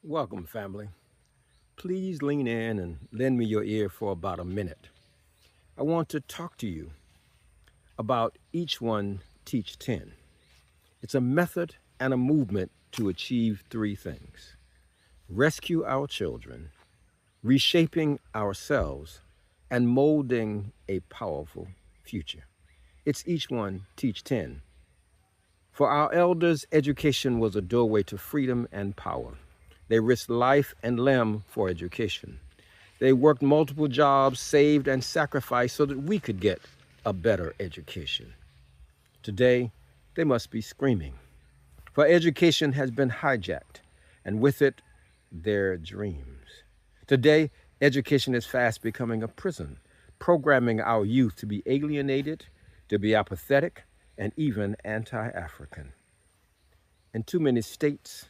Welcome, family. Please lean in and lend me your ear for about a minute. I want to talk to you about each one teach 10. It's a method and a movement to achieve three things: rescue our children, reshaping ourselves, and molding a powerful future. It's each one teach 10. For our elders, education was a doorway to freedom and power. They risked life and limb for education. They worked multiple jobs, saved and sacrificed so that we could get a better education. Today, they must be screaming, for education has been hijacked, and with it, their dreams. Today, education is fast becoming a prison, programming our youth to be alienated, to be apathetic, and even anti African. In too many states,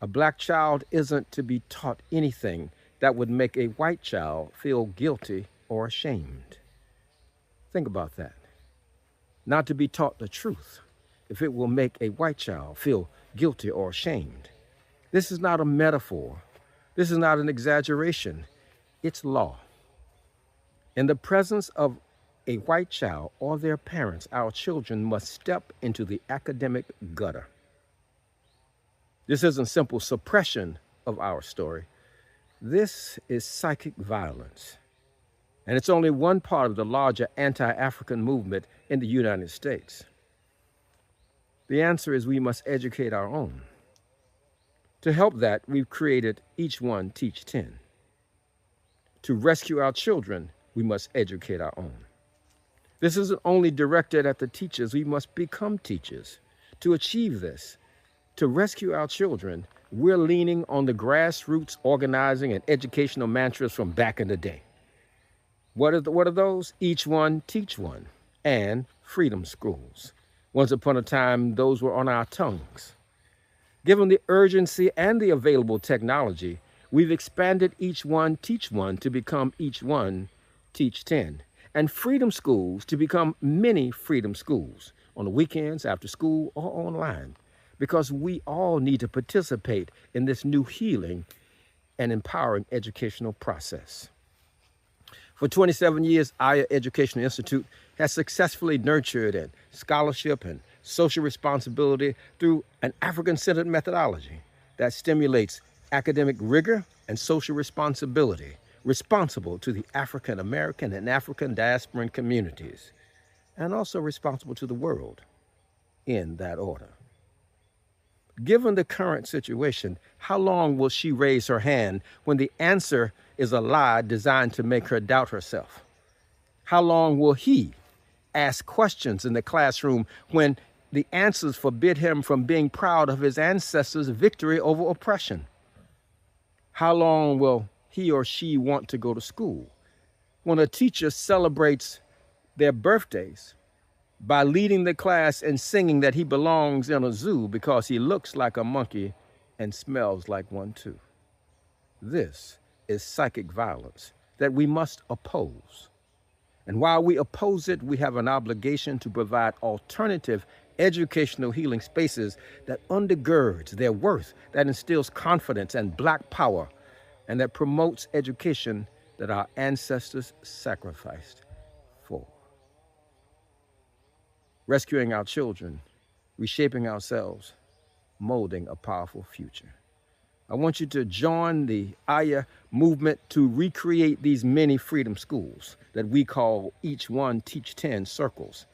a black child isn't to be taught anything that would make a white child feel guilty or ashamed. Think about that. Not to be taught the truth if it will make a white child feel guilty or ashamed. This is not a metaphor. This is not an exaggeration. It's law. In the presence of a white child or their parents, our children must step into the academic gutter. This isn't simple suppression of our story. This is psychic violence. And it's only one part of the larger anti African movement in the United States. The answer is we must educate our own. To help that, we've created Each One Teach 10. To rescue our children, we must educate our own. This isn't only directed at the teachers, we must become teachers. To achieve this, to rescue our children, we're leaning on the grassroots organizing and educational mantras from back in the day. What are those? Each one, teach one, and freedom schools. Once upon a time, those were on our tongues. Given the urgency and the available technology, we've expanded Each One, Teach One to become Each One, Teach 10, and freedom schools to become many freedom schools on the weekends, after school, or online, because we all need to participate in this new healing and empowering educational process. For 27 years, Aya Educational Institute has successfully nurtured and scholarship and social responsibility through an African-centered methodology that stimulates academic rigor and social responsibility, responsible to the African American and African diasporan communities, and also responsible to the world in that order. Given the current situation, how long will she raise her hand when the answer is a lie designed to make her doubt herself? How long will he ask questions in the classroom when the answers forbid him from being proud of his ancestors' victory over oppression? How long will he or she want to go to school when a teacher celebrates their birthdays by leading the class and singing that he belongs in a zoo because he looks like a monkey and smells like one too? This is psychic violence that we must oppose. And while we oppose it, we have an obligation to provide alternative educational healing spaces that undergirds their worth, that instills confidence and black power, and that promotes education that our ancestors sacrificed for. Rescuing our children, reshaping ourselves, molding a powerful future. I want you to join the Aya movement to recreate these many freedom schools that we call Each One Teach 10 circles,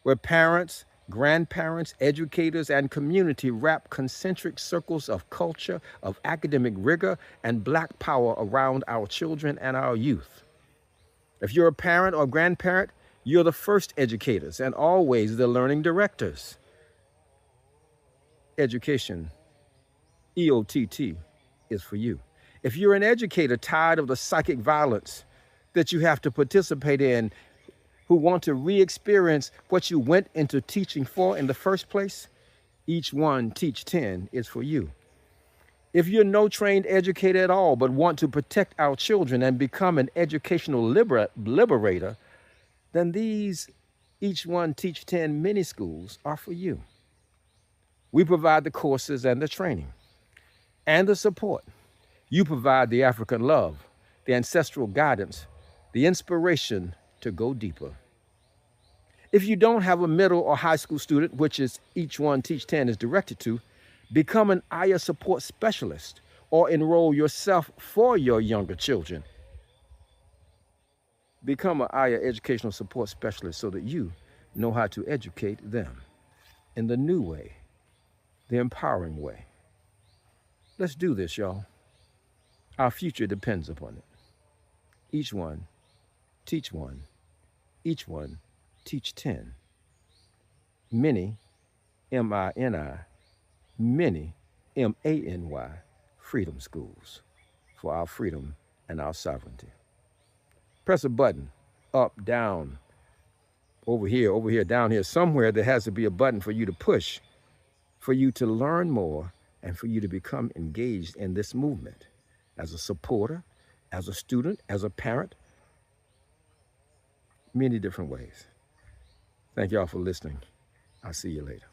where parents, grandparents, educators, and community wrap concentric circles of culture, of academic rigor, and black power around our children and our youth. If you're a parent or grandparent, you're the first educators and always the learning directors. Education, EOTT, is for you. If you're an educator tired of the psychic violence that you have to participate in, who want to re-experience what you went into teaching for in the first place, Each One Teach 10 is for you. If you're no trained educator at all but want to protect our children and become an educational liberator, then these Each One Teach 10 mini schools are for you. We provide the courses and the training and the support You provide the African love, the ancestral guidance, the inspiration to go deeper. If you don't have a middle or high school student, which is each one Teach 10 is directed to, become an AYA support specialist or enroll yourself for your younger children. Become an AYA educational support specialist so that you know how to educate them in the new way, the empowering way. Let's do this, y'all. Our future depends upon it. Each one, teach one. Each one, teach 10. Many, M-I-N-I, many, M-A-N-Y, freedom schools for our freedom and our sovereignty. Press a button, up, down, over here, down here. Somewhere there has to be a button for you to push, for you to learn more, and for you to become engaged in this movement as a supporter, as a student, as a parent, many different ways. Thank y'all for listening. I'll see you later.